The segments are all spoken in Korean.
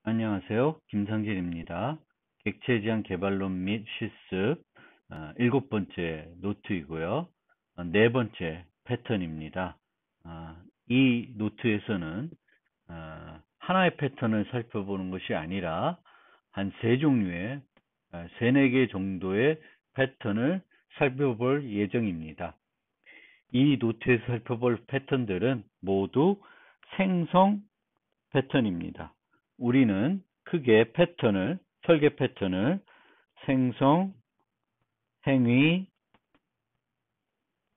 안녕하세요. 김상진입니다. 객체 지향 개발론 및 실습 7번째 노트이고요. 네 번째 패턴입니다. 이 노트에서는 하나의 패턴을 살펴보는 것이 아니라 한 세 종류의 세네 개 정도의 패턴을 살펴볼 예정입니다. 이 노트에서 살펴볼 패턴들은 모두 생성 패턴입니다. 우리는 크게 설계 패턴을 생성, 행위,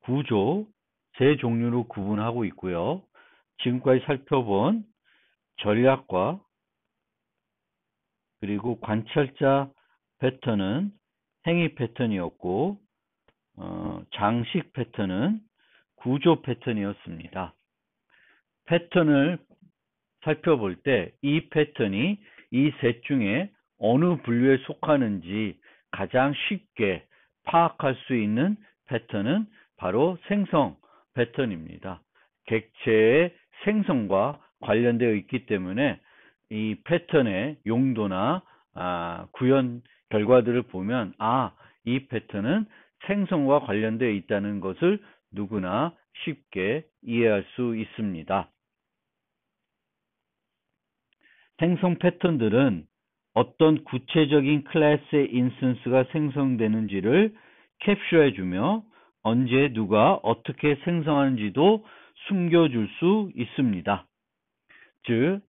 구조, 세 종류로 구분하고 있고요. 지금까지 살펴본 전략과 그리고 관찰자 패턴은 행위 패턴이었고, 장식 패턴은 구조 패턴이었습니다. 패턴을 살펴볼 때 이 패턴이 이 셋 중에 어느 분류에 속하는지 가장 쉽게 파악할 수 있는 패턴은 바로 생성 패턴입니다. 객체의 생성과 관련되어 있기 때문에 이 패턴의 용도나 구현 결과들을 보면 이 패턴은 생성과 관련되어 있다는 것을 누구나 쉽게 이해할 수 있습니다. 생성 패턴들은 어떤 구체적인 클래스의 인스턴스가 생성되는지를 캡처해주며 언제 누가 어떻게 생성하는지도 숨겨줄 수 있습니다. 즉,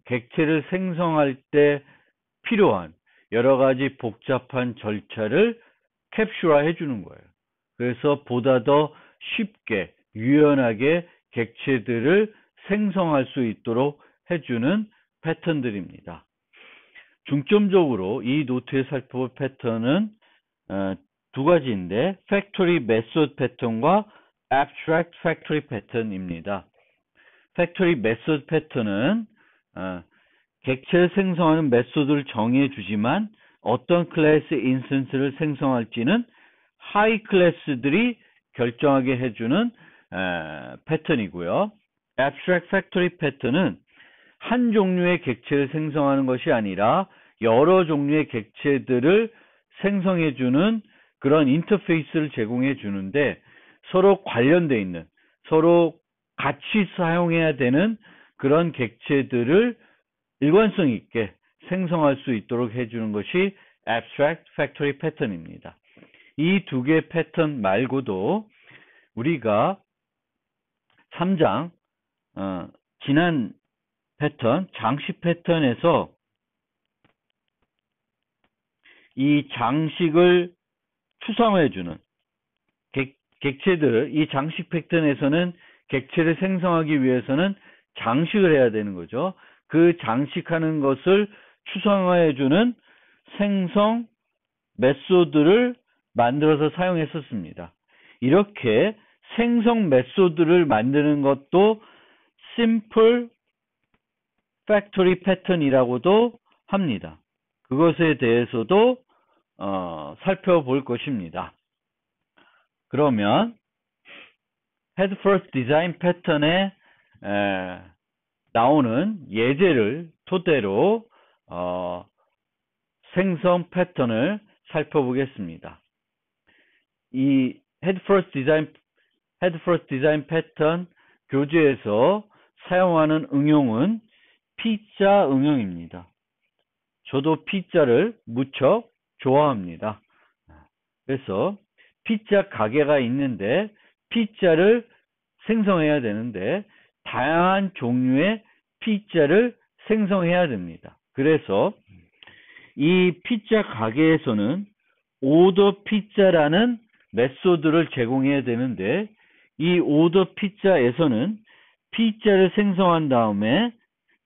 객체를 생성할 때 필요한 여러 가지 복잡한 절차를 캡슐화해 주는 거예요. 그래서 보다 더 쉽게 유연하게 객체들을 생성할 수 있도록 해주는 패턴들입니다. 중점적으로 이 노트에 살펴볼 패턴은 두 가지인데 Factory Method 패턴과 Abstract Factory 패턴입니다. Factory Method 패턴은 객체를 생성하는 메소드를 정해주지만 어떤 클래스의 인스턴스를 생성할지는 하이 클래스들이 결정하게 해주는 패턴이고요. Abstract Factory 패턴은 한 종류의 객체를 생성하는 것이 아니라 여러 종류의 객체들을 생성해주는 그런 인터페이스를 제공해 주는데 서로 관련되어 있는, 서로 같이 사용해야 되는 그런 객체들을 일관성 있게 생성할 수 있도록 해주는 것이 Abstract Factory 패턴입니다. 이 두 개의 패턴 말고도 우리가 3장 지난 패턴, 장식 패턴에서 이 장식을 추상화해주는 객체들을, 이 장식 패턴에서는 객체를 생성하기 위해서는 장식을 해야 되는 거죠. 그 장식하는 것을 추상화해주는 생성 메소드를 만들어서 사용했었습니다. 이렇게 생성 메소드를 만드는 것도 Simple Factory Pattern이라고도 합니다. 그것에 대해서도 살펴볼 것입니다. 그러면 Head First Design 패턴에 나오는 예제를 토대로 생성 패턴을 살펴보겠습니다. 이 Head First Design 패턴 교재에서 사용하는 응용은 P자 응용입니다. 저도 P자를 무척 좋아합니다. 그래서 P자 가게가 있는데 P자를 생성해야 되는데 다양한 종류의 P자를 생성해야 됩니다. 그래서 이 P자 가게에서는 오더 P자라는 메소드를 제공해야 되는데 이 오더 P자에서는 P자를 생성한 다음에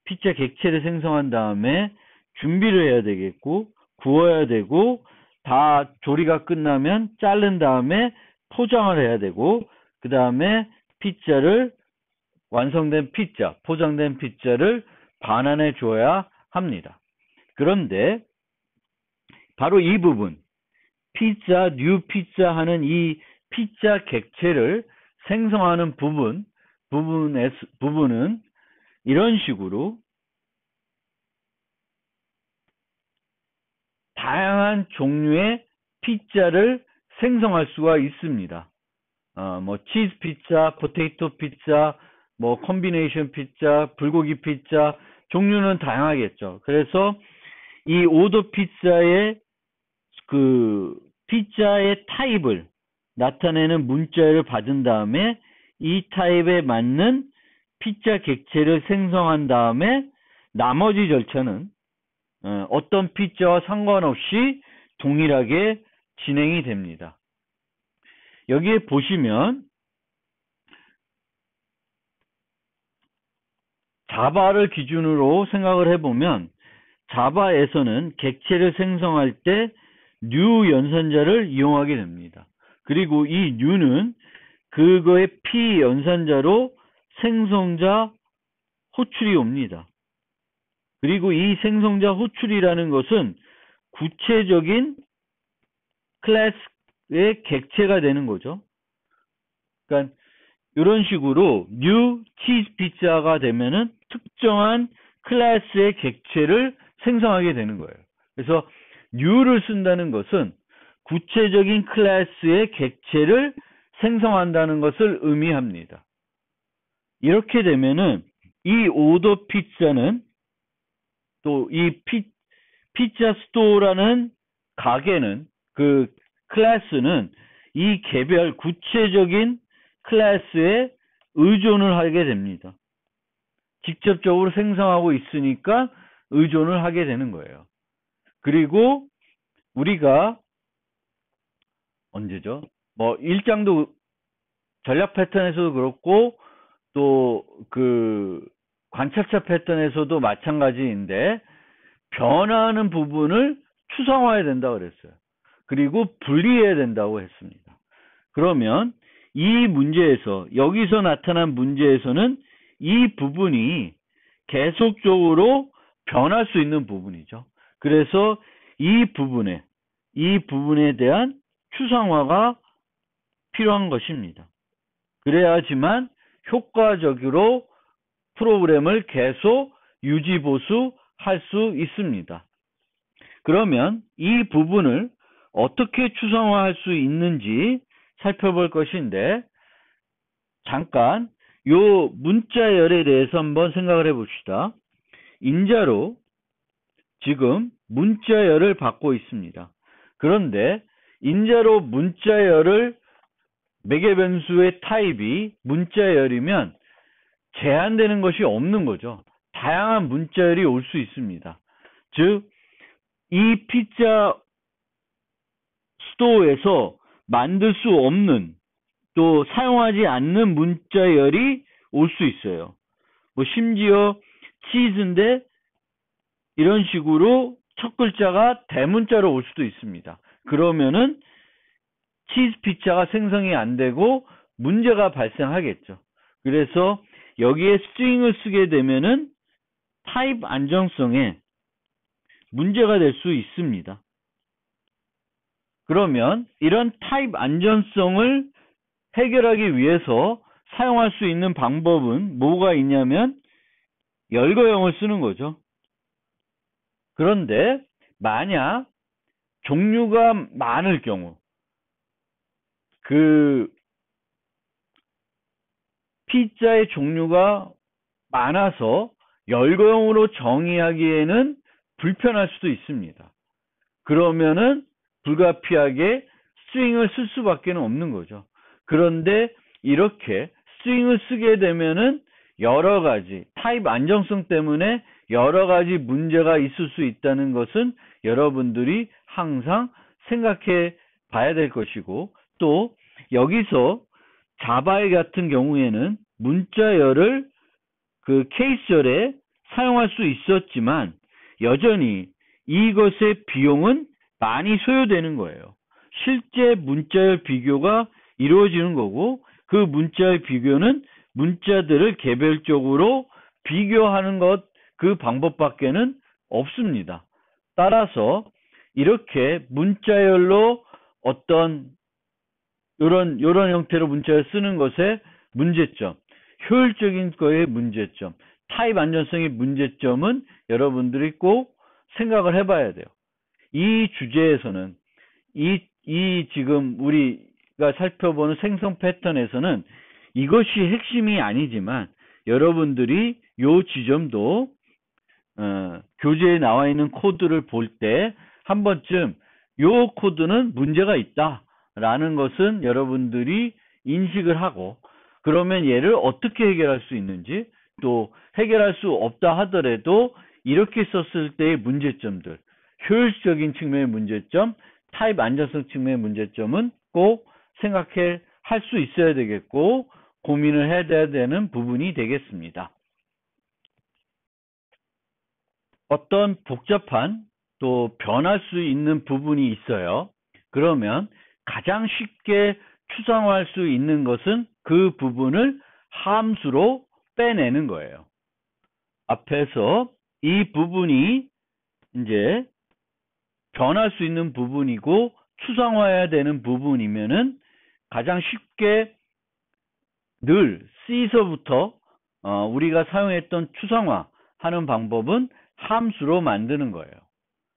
P자 객체를 생성한 다음에 준비를 해야 되겠고 구워야 되고 다 조리가 끝나면 자른 다음에 포장을 해야 되고 그 다음에 완성된 피자, 포장된 피자를 반환해 줘야 합니다. 그런데 바로 이 부분, 뉴 피자 하는 이 피자 객체를 생성하는 부분은 이런 식으로 다양한 종류의 피자를 생성할 수가 있습니다. 뭐 치즈 피자, 포테이토 피자, 뭐 콤비네이션 피자, 불고기 피자, 종류는 다양하겠죠. 그래서 이 오더 피자의 그 피자의 타입을 나타내는 문자열을 받은 다음에 이 타입에 맞는 피자 객체를 생성한 다음에 나머지 절차는 어떤 피자와 상관없이 동일하게 진행이 됩니다. 여기에 보시면 자바를 기준으로 생각을 해보면 자바에서는 객체를 생성할 때 new 연산자를 이용하게 됩니다. 그리고 이 new는 그거의 p 연산자로 생성자 호출이 옵니다. 그리고 이 생성자 호출이라는 것은 구체적인 클래스의 객체가 되는 거죠. 그러니까 이런 식으로 new cheese pizza가 되면은 특정한 클래스의 객체를 생성하게 되는 거예요. 그래서 new를 쓴다는 것은 구체적인 클래스의 객체를 생성한다는 것을 의미합니다. 이렇게 되면은 이 오더 피자는 또 이 피자 스토어라는 가게는 그 클래스는 이 개별 구체적인 클래스에 의존을 하게 됩니다. 직접적으로 생성하고 있으니까 의존을 하게 되는 거예요. 그리고 우리가 언제죠? 뭐 일장도 전략 패턴에서도 그렇고 또 그 관찰차 패턴에서도 마찬가지인데 변화하는 부분을 추상화해야 된다고 그랬어요. 그리고 분리해야 된다고 했습니다. 그러면 이 문제에서 여기서 나타난 문제에서는 이 부분이 계속적으로 변할 수 있는 부분이죠. 그래서 이 부분에 대한 추상화가 필요한 것입니다. 그래야지만 효과적으로 프로그램을 계속 유지보수할 수 있습니다. 그러면 이 부분을 어떻게 추상화할 수 있는지 살펴볼 것인데 잠깐 요 문자열에 대해서 한번 생각을 해봅시다. 인자로 지금 문자열을 받고 있습니다. 그런데 인자로 문자열을 매개변수의 타입이 문자열이면 제한되는 것이 없는 거죠. 다양한 문자열이 올 수 있습니다. 즉, 이 피자 스토어에서 만들 수 없는 또 사용하지 않는 문자열이 올 수 있어요. 뭐 심지어 치즈인데 이런 식으로 첫 글자가 대문자로 올 수도 있습니다. 그러면은 치즈 피자가 생성이 안 되고 문제가 발생하겠죠. 그래서 여기에 스트링을 쓰게 되면은 타입 안정성에 문제가 될 수 있습니다. 그러면 이런 타입 안전성을 해결하기 위해서 사용할 수 있는 방법은 뭐가 있냐면 열거형을 쓰는 거죠. 그런데 만약 종류가 많을 경우 그 피자의 종류가 많아서 열거형으로 정의하기에는 불편할 수도 있습니다. 그러면은 불가피하게 스트링을 쓸 수밖에 없는 거죠. 그런데 이렇게 스트링을 쓰게 되면은 여러 가지 타입 안정성 때문에 여러 가지 문제가 있을 수 있다는 것은 여러분들이 항상 생각해 봐야 될 것이고, 또 여기서 자바 같은 경우에는 문자열을 그 케이스열에 사용할 수 있었지만 여전히 이것의 비용은 많이 소요되는 거예요. 실제 문자열 비교가 이루어지는 거고, 그 문자열 비교는 문자들을 개별적으로 비교하는 것, 그 방법밖에는 없습니다. 따라서 이렇게 문자열로 어떤 이런 형태로 문자열 쓰는 것의 문제점, 효율적인 거의 문제점, 타입 안전성의 문제점은 여러분들이 꼭 생각을 해봐야 돼요. 이 주제에서는 이 지금 우리가 살펴보는 생성 패턴에서는 이것이 핵심이 아니지만 여러분들이 요 지점도 교재에 나와 있는 코드를 볼 때 한 번쯤 요 코드는 문제가 있다라는 것은 여러분들이 인식을 하고, 그러면 얘를 어떻게 해결할 수 있는지, 또 해결할 수 없다 하더라도 이렇게 썼을 때의 문제점들, 효율적인 측면의 문제점, 타입 안전성 측면의 문제점은 꼭 생각해 할 수 있어야 되겠고 고민을 해야 되는 부분이 되겠습니다. 어떤 복잡한 또 변할 수 있는 부분이 있어요. 그러면 가장 쉽게 추상화할 수 있는 것은 그 부분을 함수로 빼내는 거예요. 앞에서 이 부분이 이제 변할 수 있는 부분이고 추상화해야 되는 부분이면은 가장 쉽게 늘 C서부터 우리가 사용했던 추상화하는 방법은 함수로 만드는 거예요.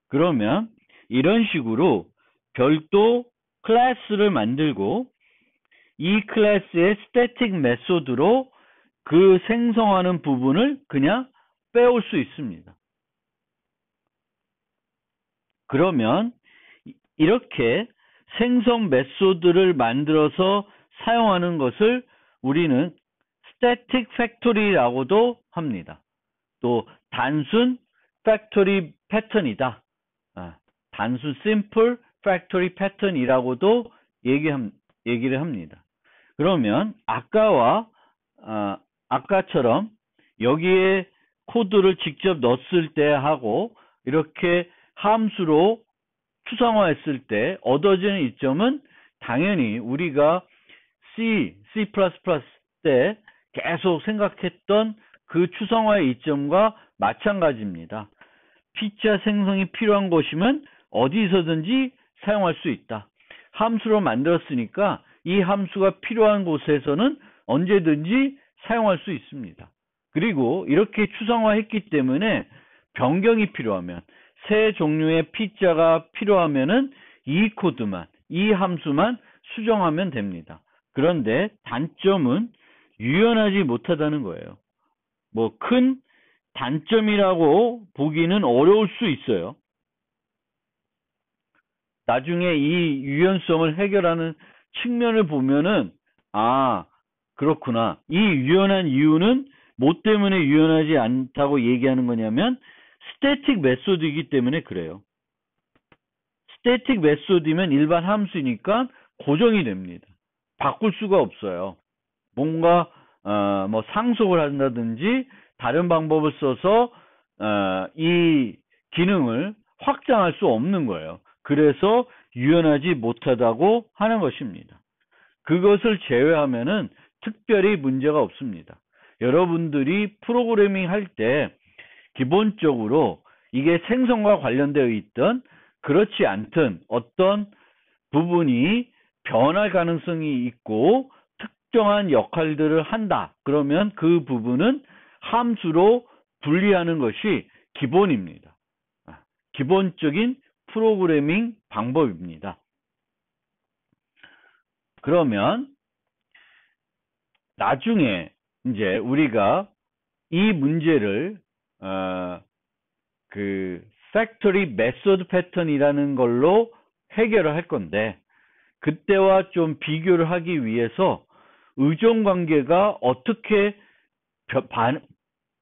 그러면 이런 식으로 별도 클래스를 만들고 이 클래스의 스태틱 메소드로 그 생성하는 부분을 그냥 빼올 수 있습니다. 그러면 이렇게 생성 메소드를 만들어서 사용하는 것을 우리는 static factory라고도 합니다. 또 단순 factory 패턴이다. 단순 simple factory 패턴이라고도 얘기를 합니다. 그러면 아까처럼 여기에 코드를 직접 넣었을 때 하고 이렇게 함수로 추상화했을 때 얻어지는 이점은 당연히 우리가 C++ 때 계속 생각했던 그 추상화의 이점과 마찬가지입니다. P자 생성이 필요한 곳이면 어디서든지 사용할 수 있다. 함수로 만들었으니까 이 함수가 필요한 곳에서는 언제든지 사용할 수 있습니다. 그리고 이렇게 추상화했기 때문에 변경이 필요하면 새 종류의 P자가 필요하면은 이 코드만, 이 함수만 수정하면 됩니다. 그런데 단점은 유연하지 못하다는 거예요. 뭐 큰 단점이라고 보기는 어려울 수 있어요. 나중에 이 유연성을 해결하는 측면을 보면은 그렇구나. 이 유연한 이유는 뭐 때문에 유연하지 않다고 얘기하는 거냐면 스태틱 메소드이기 때문에 그래요. 스태틱 메소드면 일반 함수니까 고정이 됩니다. 바꿀 수가 없어요. 뭔가 뭐 상속을 한다든지 다른 방법을 써서 이 기능을 확장할 수 없는 거예요. 그래서 유연하지 못하다고 하는 것입니다. 그것을 제외하면은 특별히 문제가 없습니다. 여러분들이 프로그래밍 할 때 기본적으로 이게 생성과 관련되어 있던 그렇지 않든 어떤 부분이 변할 가능성이 있고 특정한 역할들을 한다. 그러면 그 부분은 함수로 분리하는 것이 기본입니다. 기본적인 프로그래밍 방법입니다. 그러면 나중에 이제 우리가 이 문제를 그 factory method 패턴이라는 걸로 해결을 할 건데 그때와 좀 비교를 하기 위해서 의존 관계가 어떻게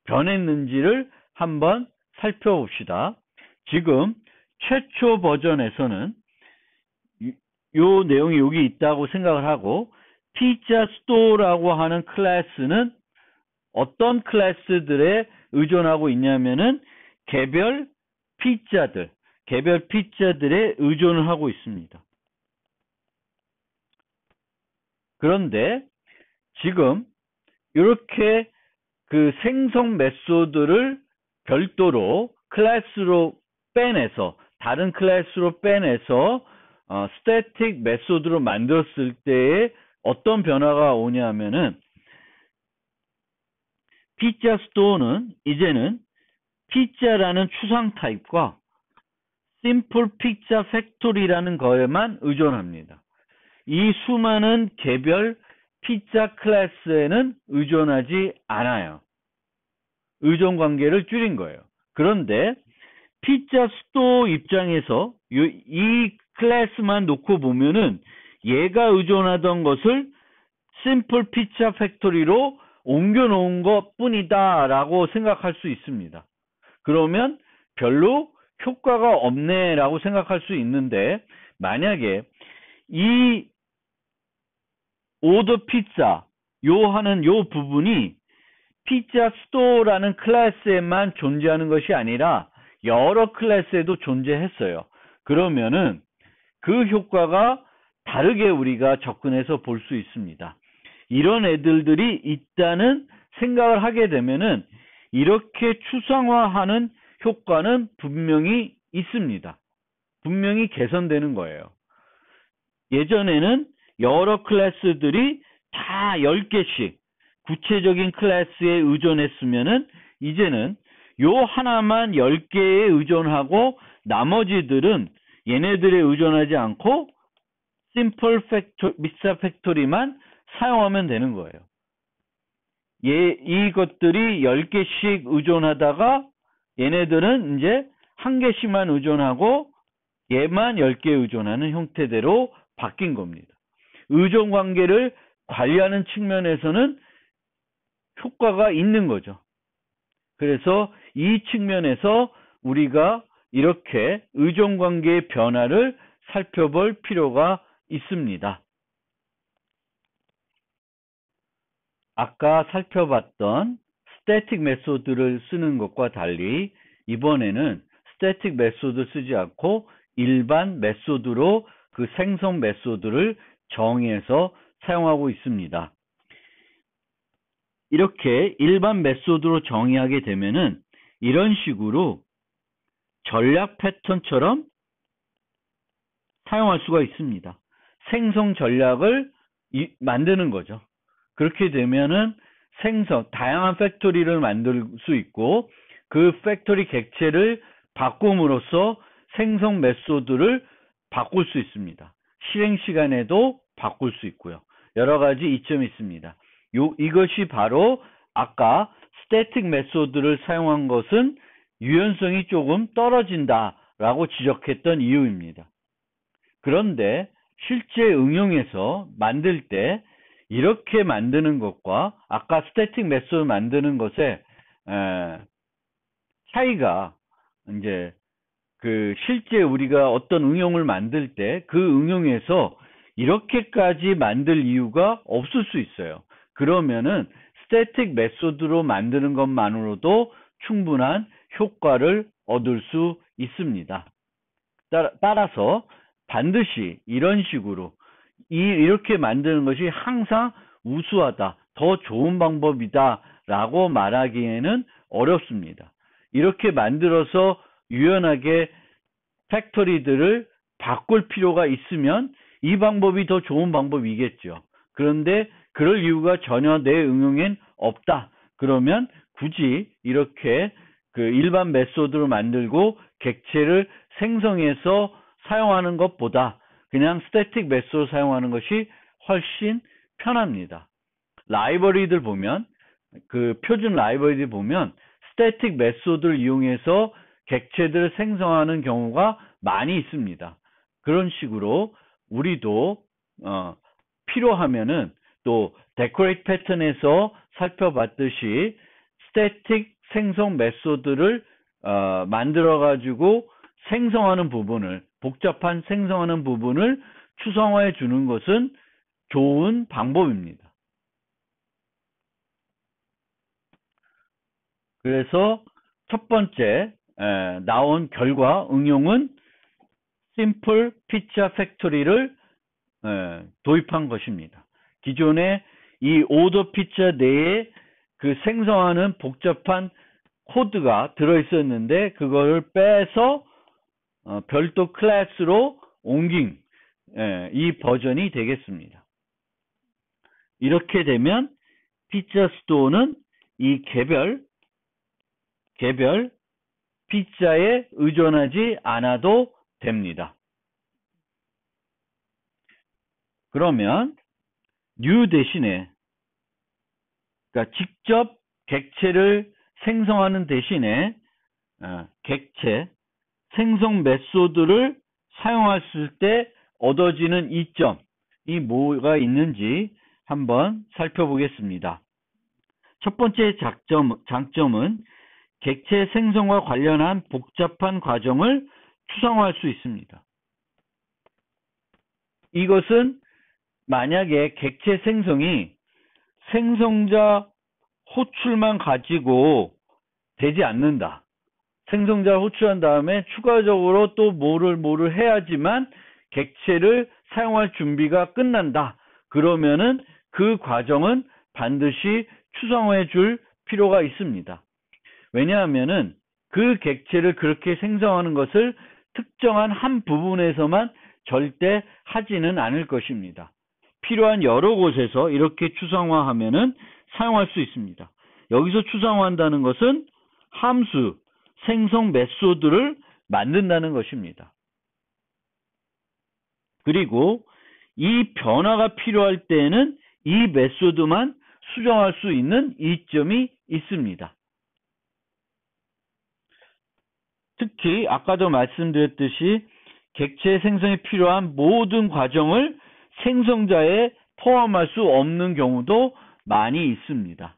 변했는지를 한번 살펴봅시다. 지금 최초 버전에서는 요 내용이 여기 있다고 생각을 하고 P자 store라고 하는 클래스는 어떤 클래스들에 의존하고 있냐면은 개별 P자들에 의존을 하고 있습니다. 그런데 지금 이렇게 그 생성 메소드를 별도로 클래스로 빼내서 다른 클래스로 빼내서 스태틱 메소드로 만들었을 때에 어떤 변화가 오냐면은 P자 스토어는 이제는 P자라는 추상 타입과 심플 피자 팩토리라는 거에만 의존합니다. 이 수많은 개별 피자 클래스에는 의존하지 않아요. 의존 관계를 줄인 거예요. 그런데 피자 스토어 입장에서 이 클래스만 놓고 보면은 얘가 의존하던 것을 심플 피자 팩토리로 옮겨 놓은 것 뿐이다 라고 생각할 수 있습니다. 그러면 별로 효과가 없네 라고 생각할 수 있는데, 만약에 이 오더 피자 하는 요 부분이 피자 스토어라는 클래스에만 존재하는 것이 아니라 여러 클래스에도 존재했어요. 그러면은 그 효과가 다르게 우리가 접근해서 볼 수 있습니다. 이런 애들이 있다는 생각을 하게 되면은 이렇게 추상화하는 효과는 분명히 있습니다. 분명히 개선되는 거예요. 예전에는 여러 클래스들이 다 10개씩 구체적인 클래스에 의존했으면은 이제는 요 하나만 10개에 의존하고 나머지들은 얘네들에 의존하지 않고 심플 피자 팩토리만 사용하면 되는 거예요. 이것들이 10개씩 의존하다가 얘네들은 이제 한 개씩만 의존하고 얘만 10개 의존하는 형태대로 바뀐 겁니다. 의존 관계를 관리하는 측면에서는 효과가 있는 거죠. 그래서 이 측면에서 우리가 이렇게 의존 관계의 변화를 살펴볼 필요가 있습니다. 아까 살펴봤던 스태틱 메소드를 쓰는 것과 달리 이번에는 스태틱 메소드 쓰지 않고 일반 메소드로 그 생성 메소드를 정의해서 사용하고 있습니다. 이렇게 일반 메소드로 정의하게 되면은 이런 식으로 전략 패턴처럼 사용할 수가 있습니다. 생성 전략을 만드는 거죠. 그렇게 되면은 다양한 팩토리를 만들 수 있고 그 팩토리 객체를 바꿈으로써 생성 메소드를 바꿀 수 있습니다. 실행 시간에도 바꿀 수 있고요. 여러 가지 이점이 있습니다. 이것이 바로 아까 스태틱 메소드를 사용한 것은 유연성이 조금 떨어진다라고 지적했던 이유입니다. 그런데 실제 응용해서 만들 때 이렇게 만드는 것과 아까 스태틱 메소드 만드는 것의 차이가 이제 그 실제 우리가 어떤 응용을 만들 때 그 응용에서 이렇게까지 만들 이유가 없을 수 있어요. 그러면은 스태틱 메소드로 만드는 것만으로도 충분한 효과를 얻을 수 있습니다. 따라서 반드시 이런 식으로 이렇게 만드는 것이 항상 우수하다, 더 좋은 방법이다 라고 말하기에는 어렵습니다. 이렇게 만들어서 유연하게 팩토리들을 바꿀 필요가 있으면 이 방법이 더 좋은 방법이겠죠. 그런데 그럴 이유가 전혀 내 응용엔 없다. 그러면 굳이 이렇게 그 일반 메소드로 만들고 객체를 생성해서 사용하는 것보다 그냥 스태틱 메소드 사용하는 것이 훨씬 편합니다. 라이브러리들 보면 그 표준 라이브러리 보면 스태틱 메소드를 이용해서 객체들을 생성하는 경우가 많이 있습니다. 그런 식으로 우리도 필요하면은 또 데코레이트 패턴에서 살펴봤듯이 스태틱 생성 메소드를 만들어 가지고 생성하는 부분을 복잡한 생성하는 부분을 추상화해 주는 것은 좋은 방법입니다. 그래서 첫 번째 나온 결과 응용은 심플 피자 팩토리를 도입한 것입니다. 기존에 이 오더 피자 내에 그 생성하는 복잡한 코드가 들어있었는데 그걸 빼서 별도 클래스로 옮긴 이 버전이 되겠습니다. 이렇게 되면 피자 스토어는 이 개별 P자에 의존하지 않아도 됩니다. 그러면 new 대신에, 그러니까 직접 객체를 생성하는 대신에 객체 생성 메소드를 사용했을 때 얻어지는 이점이 뭐가 있는지 한번 살펴보겠습니다. 첫 번째 장점은 객체 생성과 관련한 복잡한 과정을 추상화할 수 있습니다. 이것은 만약에 객체 생성이 생성자 호출만 가지고 되지 않는다. 생성자를 호출한 다음에 추가적으로 또 뭐를 해야지만 객체를 사용할 준비가 끝난다. 그러면은 그 과정은 반드시 추상화해 줄 필요가 있습니다. 왜냐하면은 그 객체를 그렇게 생성하는 것을 특정한 한 부분에서만 절대 하지는 않을 것입니다. 필요한 여러 곳에서 이렇게 추상화하면은 사용할 수 있습니다. 여기서 추상화한다는 것은 함수, 생성 메소드를 만든다는 것입니다. 그리고 이 변화가 필요할 때에는 이 메소드만 수정할 수 있는 이점이 있습니다. 특히 아까도 말씀드렸듯이 객체 생성에 필요한 모든 과정을 생성자에 포함할 수 없는 경우도 많이 있습니다.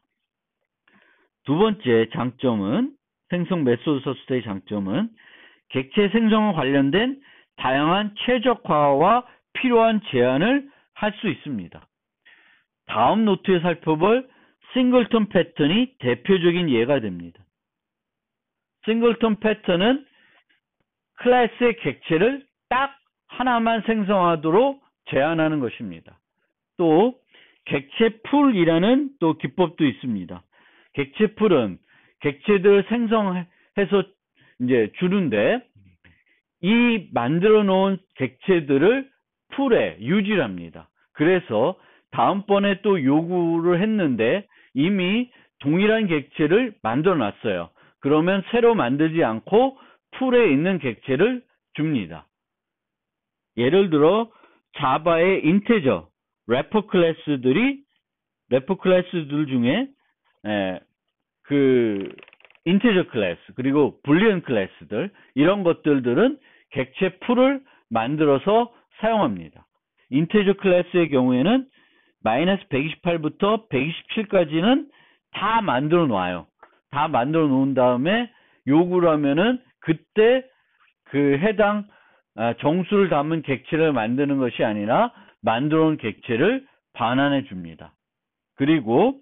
두 번째 장점은, 생성 메소드 썼을 때의 장점은 객체 생성과 관련된 다양한 최적화와 필요한 제한을 할 수 있습니다. 다음 노트에 살펴볼 싱글턴 패턴이 대표적인 예가 됩니다. 싱글턴 패턴은 클래스의 객체를 딱 하나만 생성하도록 제한하는 것입니다. 또 객체 풀이라는 또 기법도 있습니다. 객체 풀은 객체들을 생성해서 이제 주는데 이 만들어 놓은 객체들을 풀에 유지를 합니다. 그래서 다음번에 또 요구를 했는데 이미 동일한 객체를 만들어 놨어요. 그러면 새로 만들지 않고 풀에 있는 객체를 줍니다. 예를 들어 자바의 인테저, 래퍼 클래스들 중에 그 인테저 클래스 그리고 불리언 클래스들 이런 것들은 객체 풀을 만들어서 사용합니다. 인테저 클래스의 경우에는 마이너스 128부터 127까지는 다 만들어 놔요. 다 만들어 놓은 다음에 요구를 하면은 그때 그 해당 정수를 담은 객체를 만드는 것이 아니라 만들어 놓은 객체를 반환해 줍니다. 그리고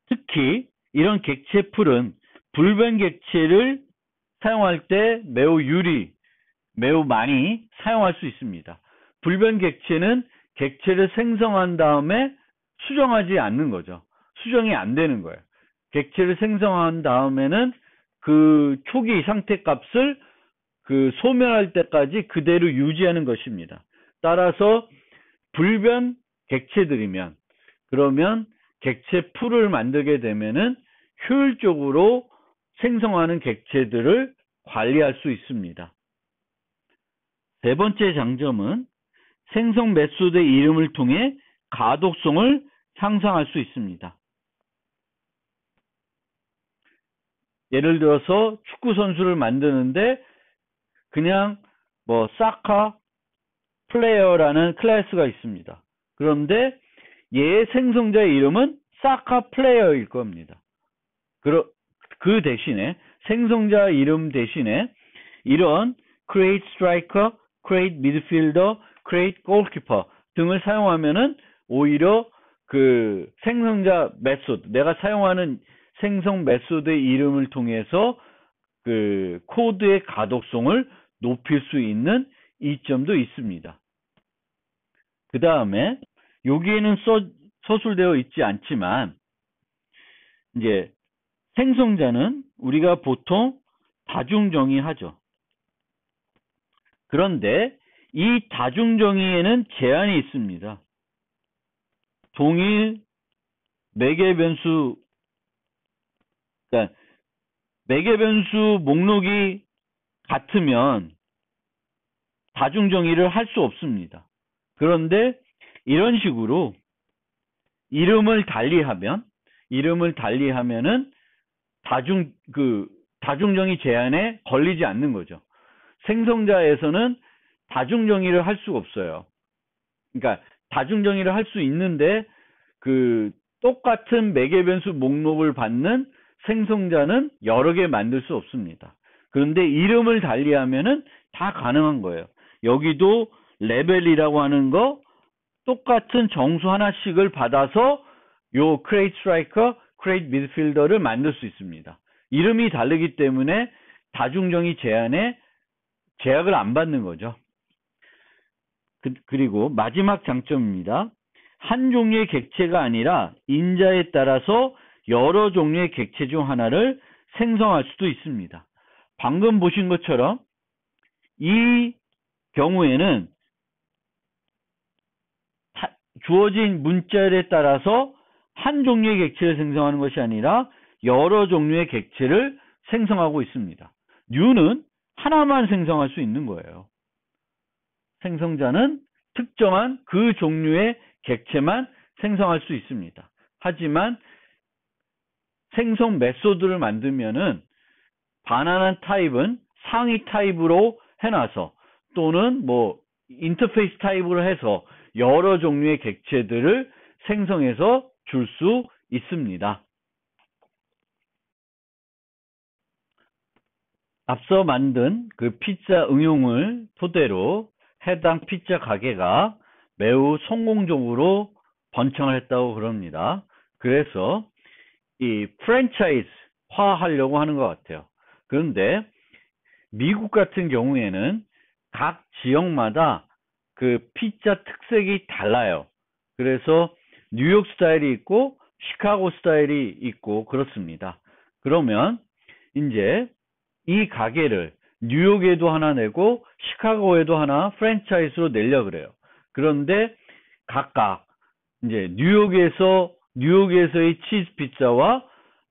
특히 이런 객체 풀은 불변 객체를 사용할 때 매우 많이 사용할 수 있습니다. 불변 객체는 객체를 생성한 다음에 수정하지 않는 거죠. 수정이 안 되는 거예요. 객체를 생성한 다음에는 그 초기 상태 값을 그 소멸할 때까지 그대로 유지하는 것입니다. 따라서 불변 객체들이면 그러면 객체 풀을 만들게 되면은 효율적으로 생성하는 객체들을 관리할 수 있습니다. 세 번째 장점은 생성 메소드의 이름을 통해 가독성을 향상할 수 있습니다. 예를 들어서 축구 선수를 만드는데 그냥 뭐 사카 플레이어라는 클래스가 있습니다. 그런데 얘의 생성자의 이름은 사카 플레이어일 겁니다. 그 대신에 생성자 이름 대신에 이런 create striker, create midfielder, create goalkeeper 등을 사용하면은 오히려 그 생성자 메소드, 내가 사용하는 생성 메소드의 이름을 통해서 그 코드의 가독성을 높일 수 있는 이점도 있습니다. 그 다음에 여기에는 서술되어 있지 않지만 이제 생성자는 우리가 보통 다중정의하죠. 그런데 이 다중정의에는 제한이 있습니다. 동일 매개 변수, 그러니까 매개 변수 목록이 같으면 다중정의를 할 수 없습니다. 그런데 이런 식으로 이름을 달리하면은 다중정의 제한에 걸리지 않는 거죠. 생성자에서는 다중정의를 할 수가 없어요. 그러니까 다중정의를 할 수 있는데 똑같은 매개변수 목록을 받는 생성자는 여러 개 만들 수 없습니다. 그런데 이름을 달리하면은 다 가능한 거예요. 여기도 레벨이라고 하는 거 똑같은 정수 하나씩을 받아서 요 create striker, create midfielder를 만들 수 있습니다. 이름이 다르기 때문에 다중정의 제한에 제약을 안 받는 거죠. 그리고 마지막 장점입니다. 한 종류의 객체가 아니라 인자에 따라서 여러 종류의 객체 중 하나를 생성할 수도 있습니다. 방금 보신 것처럼 이 경우에는 주어진 문자열에 따라서 한 종류의 객체를 생성하는 것이 아니라 여러 종류의 객체를 생성하고 있습니다. New는 하나만 생성할 수 있는 거예요. 생성자는 특정한 그 종류의 객체만 생성할 수 있습니다. 하지만 생성 메소드를 만들면은 바나나 타입은 상위 타입으로 해놔서 또는 뭐 인터페이스 타입으로 해서 여러 종류의 객체들을 생성해서 줄 수 있습니다. 앞서 만든 그 피자 응용을 토대로 해당 피자 가게가 매우 성공적으로 번창을 했다고 그럽니다. 그래서 이 프랜차이즈화 하려고 하는 것 같아요. 그런데 미국 같은 경우에는 각 지역마다 그 피자 특색이 달라요. 그래서 뉴욕 스타일이 있고 시카고 스타일이 있고 그렇습니다. 그러면 이제 이 가게를 뉴욕에도 하나 내고 시카고에도 하나 프랜차이즈로 내려고 그래요. 그런데 각각 이제 뉴욕에서의 치즈 피자와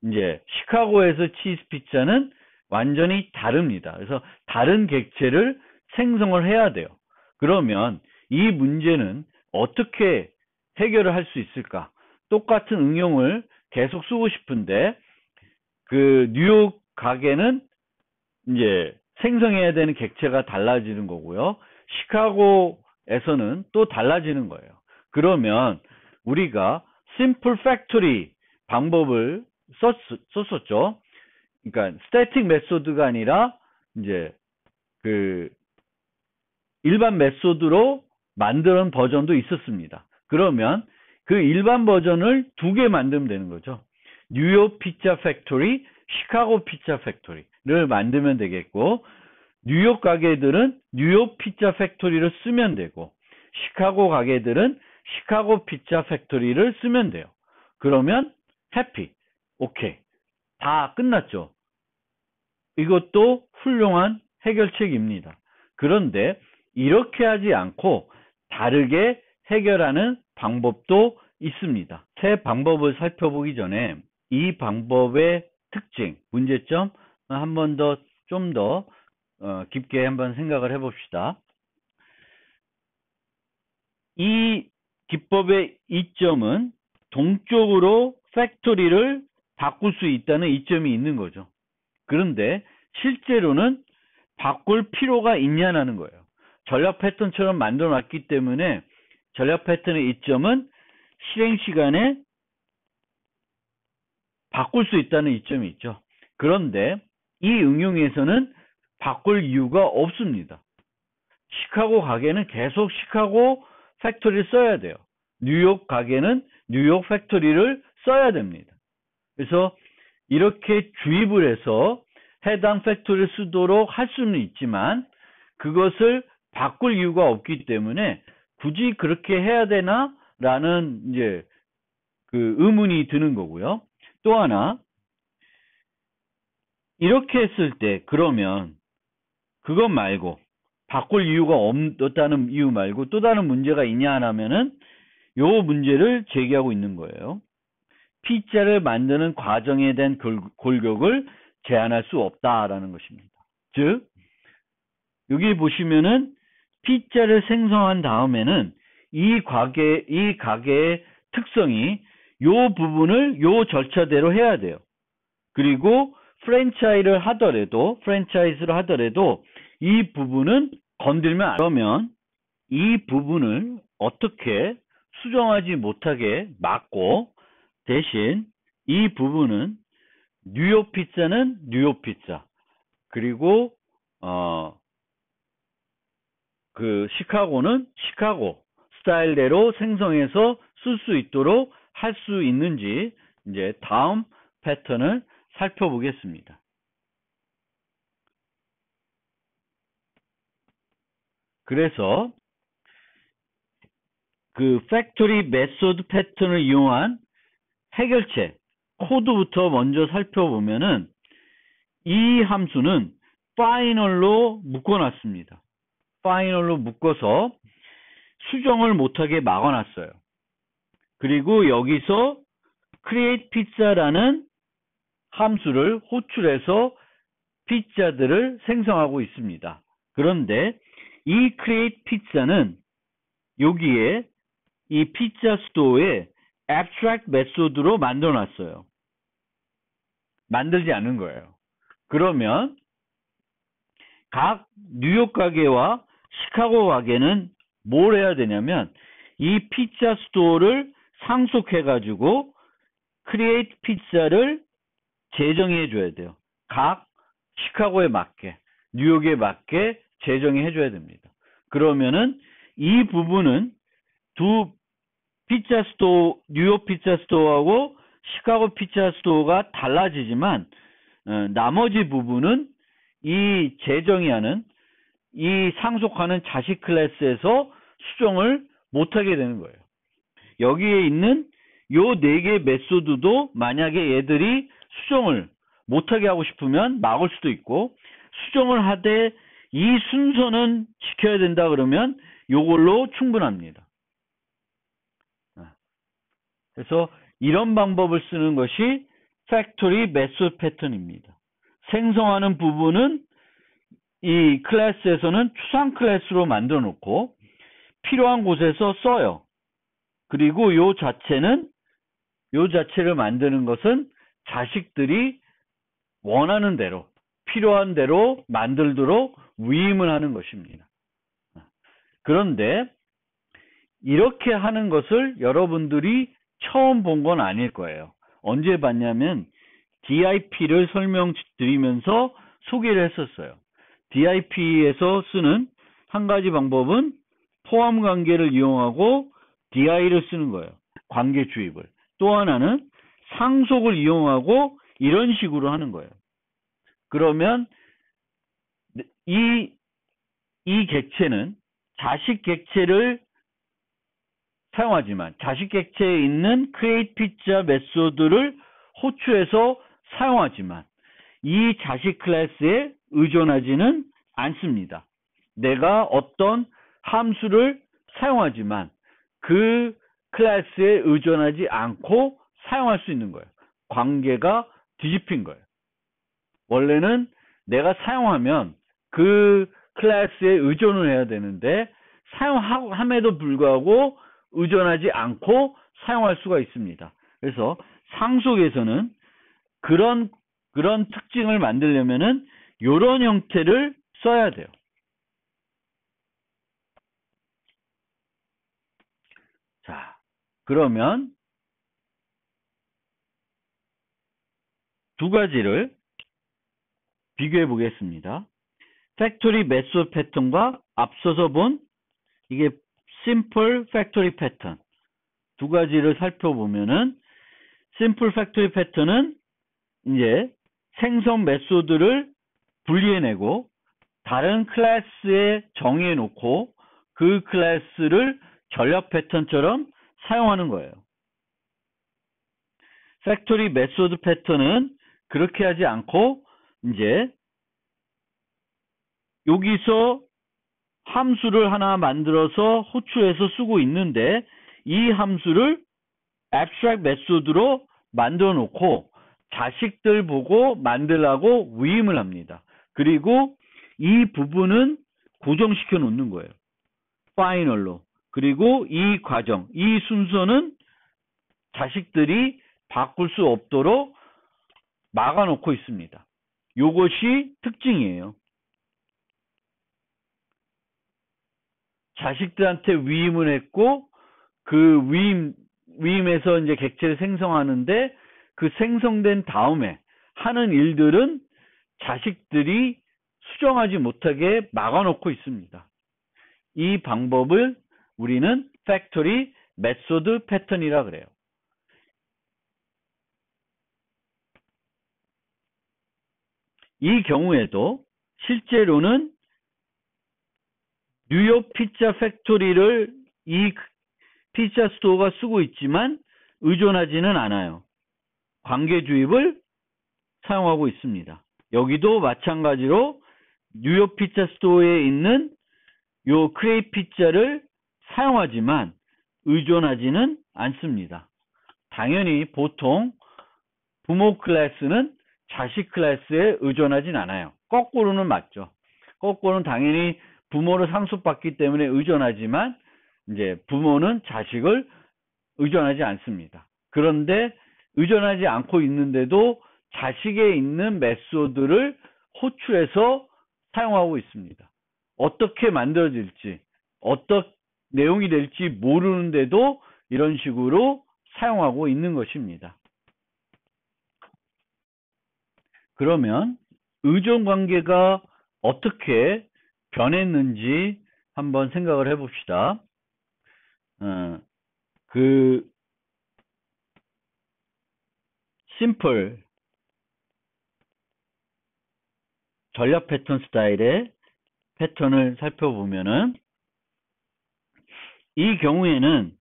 이제 시카고에서 치즈 피자는 완전히 다릅니다. 그래서 다른 객체를 생성을 해야 돼요. 그러면 이 문제는 어떻게 해결을 할 수 있을까? 똑같은 응용을 계속 쓰고 싶은데 그 뉴욕 가게는 이제 생성해야 되는 객체가 달라지는 거고요. 시카고에서는 또 달라지는 거예요. 그러면 우리가 심플 팩토리 방법을 썼었죠. 그러니까 스태틱 메소드가 아니라 이제 그 일반 메소드로 만드는 버전도 있었습니다. 그러면 그 일반 버전을 두 개 만들면 되는 거죠. 뉴욕 피자 팩토리, 시카고 피자 팩토리를 만들면 되겠고, 뉴욕 가게들은 뉴욕 피자 팩토리를 쓰면 되고, 시카고 가게들은 시카고 피자 팩토리를 쓰면 돼요. 그러면 해피, 오케이, 다 끝났죠. 이것도 훌륭한 해결책입니다. 그런데 이렇게 하지 않고 다르게 해결하는 방법도 있습니다. 세 방법을 살펴보기 전에 이 방법의 특징, 문제점 한 번 더 좀 더 깊게 한번 생각을 해봅시다. 이 기법의 이점은 동적으로 팩토리를 바꿀 수 있다는 이점이 있는 거죠. 그런데 실제로는 바꿀 필요가 있냐는 거예요. 전략 패턴처럼 만들어 놨기 때문에 전략 패턴의 이점은 실행 시간에 바꿀 수 있다는 이점이 있죠. 그런데 이 응용에서는 바꿀 이유가 없습니다. 시카고 가게는 계속 시카고 팩토리를 써야 돼요. 뉴욕 가게는 뉴욕 팩토리를 써야 됩니다. 그래서 이렇게 주입을 해서 해당 팩토리를 쓰도록 할 수는 있지만 그것을 바꿀 이유가 없기 때문에 굳이 그렇게 해야 되나? 라는 이제 그 의문이 드는 거고요. 또 하나, 이렇게 했을 때 그러면 그것 말고 바꿀 이유가 없다는 이유 말고 또 다른 문제가 있냐 하면은 요 문제를 제기하고 있는 거예요. 피자를 만드는 과정에 대한 골격을 제한할 수 없다라는 것입니다. 즉, 여기 보시면은 P자를 생성한 다음에는 이 가게의 특성이 요 부분을 요 절차대로 해야 돼요. 그리고 프랜차이즈를 하더라도 이 부분은 건들면 안 그러면 이 부분을 어떻게 수정하지 못하게 막고 대신 이 부분은 뉴욕 피자는 뉴욕 피자 그리고 그 시카고는 시카고 스타일대로 생성해서 쓸 수 있도록 할 수 있는지 이제 다음 패턴을 살펴보겠습니다. 그래서 그 팩토리 메소드 패턴을 이용한 해결책 코드부터 먼저 살펴보면은 이 함수는 파이널로 묶어놨습니다. 파이널로 묶어서 수정을 못하게 막아놨어요. 그리고 여기서 create pizza라는 함수를 호출해서 피자들을 생성하고 있습니다. 그런데 이 create pizza는 여기에 이 피자 스토어에 abstract 메소드로 만들어놨어요. 만들지 않은 거예요. 그러면 각 뉴욕 가게와 시카고 가게는 뭘 해야 되냐면 이 피자 스토어를 상속해가지고 create pizza를 재정해 줘야 돼요. 각 시카고에 맞게, 뉴욕에 맞게 재정해 줘야 됩니다. 그러면은 이 부분은 두 피자 스토어, 뉴욕 피자 스토어하고 시카고 피자 스토어가 달라지지만 나머지 부분은 이 재정이 하는 이 상속하는 자식 클래스에서 수정을 못하게 되는 거예요. 여기에 있는 요 4개 메소드도 만약에 얘들이 수정을 못하게 하고 싶으면 막을 수도 있고 수정을 하되 이 순서는 지켜야 된다 그러면 요걸로 충분합니다. 그래서 이런 방법을 쓰는 것이 팩토리 메소드 패턴입니다. 생성하는 부분은 이 클래스에서는 추상 클래스로 만들어 놓고 필요한 곳에서 써요. 그리고 요 자체를 만드는 것은 자식들이 원하는 대로 필요한 대로 만들도록 위임을 하는 것입니다. 그런데 이렇게 하는 것을 여러분들이 처음 본 건 아닐 거예요. 언제 봤냐면 DIP를 설명드리면서 소개를 했었어요. DIP에서 쓰는 한 가지 방법은 포함 관계를 이용하고 DI를 쓰는 거예요. 관계 주입을. 또 하나는 상속을 이용하고 이런 식으로 하는 거예요. 그러면 이 객체는 자식 객체를 사용하지만 자식 객체에 있는 create pizza 메소드를 호출해서 사용하지만 이 자식 클래스에 의존하지는 않습니다. 내가 어떤 함수를 사용하지만 그 클래스에 의존하지 않고 사용할 수 있는 거예요. 관계가 뒤집힌 거예요. 원래는 내가 사용하면 그 클래스에 의존을 해야 되는데 사용함에도 불구하고 의존하지 않고 사용할 수가 있습니다. 그래서 상속에서는 그런 특징을 만들려면은 이런 형태를 써야 돼요. 자, 그러면 두 가지를 비교해 보겠습니다. 팩토리 메소드 패턴과 앞서서 본 이게 심플 팩토리 패턴 두 가지를 살펴보면은 심플 팩토리 패턴은 이제 생성 메소드를 분리해내고 다른 클래스에 정의해 놓고 그 클래스를 전략 패턴처럼 사용하는 거예요. 팩토리 메소드 패턴은 그렇게 하지 않고 이제 여기서 함수를 하나 만들어서 호출해서 쓰고 있는데 이 함수를 abstract 메소드로 만들어 놓고 자식들 보고 만들라고 위임을 합니다. 그리고 이 부분은 고정시켜 놓는 거예요. 파이널로. 그리고 이 과정, 이 순서는 자식들이 바꿀 수 없도록 막아놓고 있습니다. 요것이 특징이에요. 자식들한테 위임을 했고 그 위임에서 이제 객체를 생성하는데 그 생성된 다음에 하는 일들은 자식들이 수정하지 못하게 막아놓고 있습니다. 이 방법을 우리는 팩토리 메소드 패턴이라 그래요. 이 경우에도 실제로는 뉴욕 피자 팩토리를 이 피자 스토어가 쓰고 있지만 의존하지는 않아요. 관계 주입을 사용하고 있습니다. 여기도 마찬가지로 뉴욕 피자 스토어에 있는 요 크레이프 피자를 사용하지만 의존하지는 않습니다. 당연히 보통 부모 클래스는 자식 클래스에 의존하진 않아요. 거꾸로는 맞죠. 거꾸로는 당연히 부모를 상속받기 때문에 의존하지만 이제 부모는 자식을 의존하지 않습니다. 그런데 의존하지 않고 있는데도 자식에 있는 메소드를 호출해서 사용하고 있습니다. 어떻게 만들어질지, 어떤 내용이 될지 모르는데도 이런 식으로 사용하고 있는 것입니다. 그러면 의존 관계가 어떻게 변했는지 한번 생각을 해봅시다. 그 심플 전략 패턴 스타일의 패턴을 살펴보면은 이 경우에는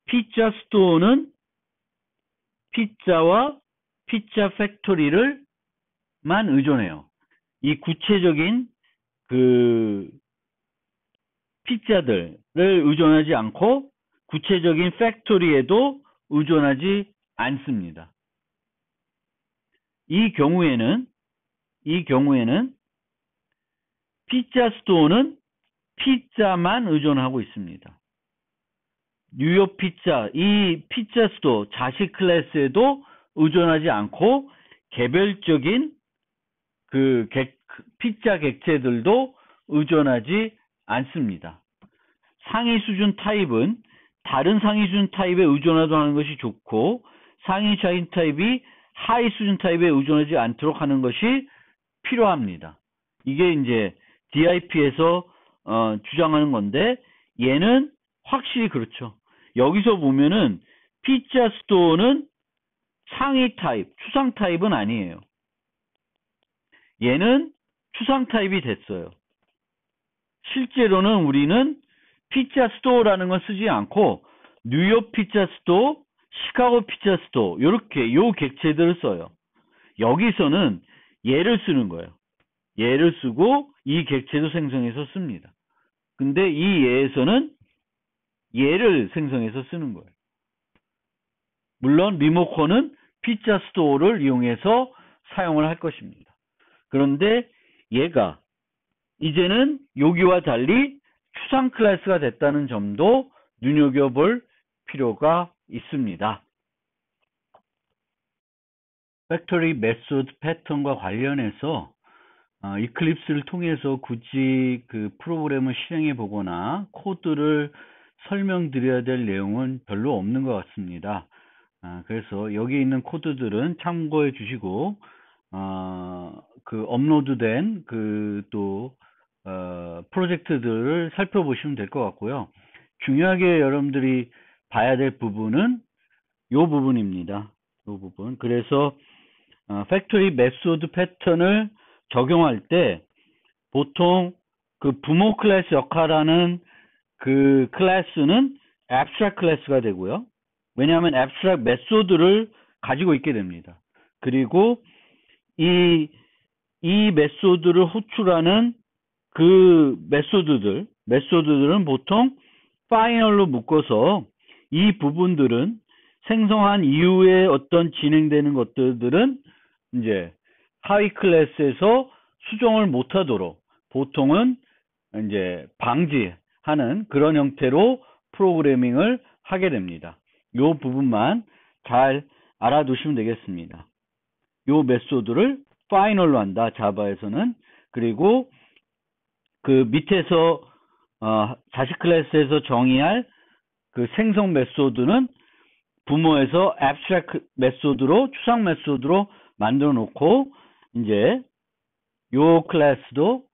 피자 스토어는 피자와 피자 팩토리를 만 의존해요. 이 구체적인 그 피자들을 의존하지 않고 구체적인 팩토리에도 의존하지 않습니다. 이 경우에는 피자 스토어는 피자만 의존하고 있습니다. 뉴욕 피자, 이 피자 스토어 자식 클래스에도 의존하지 않고 개별적인 그 피자 객체들도 의존하지 않습니다. 상위 수준 타입은 다른 상위 수준 타입에 의존하도록 하는 것이 좋고 상위 수준 타입이 하위 수준 타입에 의존하지 않도록 하는 것이 필요합니다. 이게 이제 DIP에서 주장하는 건데 얘는 확실히 그렇죠. 여기서 보면은 피자 스토어는 상위 타입, 추상 타입은 아니에요. 얘는 추상 타입이 됐어요. 실제로는 우리는 피자 스토어라는 건 쓰지 않고 뉴욕 피자 스토어, 시카고 피자 스토어 이렇게 요 객체들을 써요. 여기서는 얘를 쓰는 거예요. 얘를 쓰고 이 객체도 생성해서 씁니다. 근데 이 얘에서는 얘를 생성해서 쓰는 거예요. 물론 리모컨은 피자 스토어를 이용해서 사용을 할 것입니다. 그런데 얘가 이제는 여기와 달리 추상 클래스가 됐다는 점도 눈여겨볼 필요가 있습니다. 팩토리 메소드 패턴과 관련해서 이클립스를 통해서 굳이 그 프로그램을 실행해 보거나 코드를 설명드려야 될 내용은 별로 없는 것 같습니다. 그래서 여기 있는 코드들은 참고해 주시고 그 업로드된 그 또 프로젝트들을 살펴보시면 될 것 같고요. 중요하게 여러분들이 봐야 될 부분은 이 부분입니다. 이 부분. 그래서 팩토리 메소드 패턴을 적용할 때 보통 그 부모 클래스 역할하는 그 클래스는 abstract 클래스가 되고요. 왜냐하면 abstract 메소드를 가지고 있게 됩니다. 그리고 이 메소드를 호출하는 그 메소드들은 보통 파이널로 묶어서 이 부분들은 생성한 이후에 어떤 진행되는 것들은 이제 하위 클래스에서 수정을 못하도록 보통은 이제 방지하는 그런 형태로 프로그래밍을 하게 됩니다. 요 부분만 잘 알아두시면 되겠습니다. 요 메소드를 파이널로 한다, 자바에서는. 그리고 그 밑에서 자식 클래스에서 정의할 그 생성 메소드는 부모에서 abstract 메소드로, 추상 메소드로 만들어 놓고, 이제 요 클래스도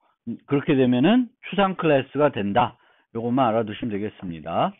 그렇게 되면은 추상 클래스가 된다. 요것만 알아두시면 되겠습니다.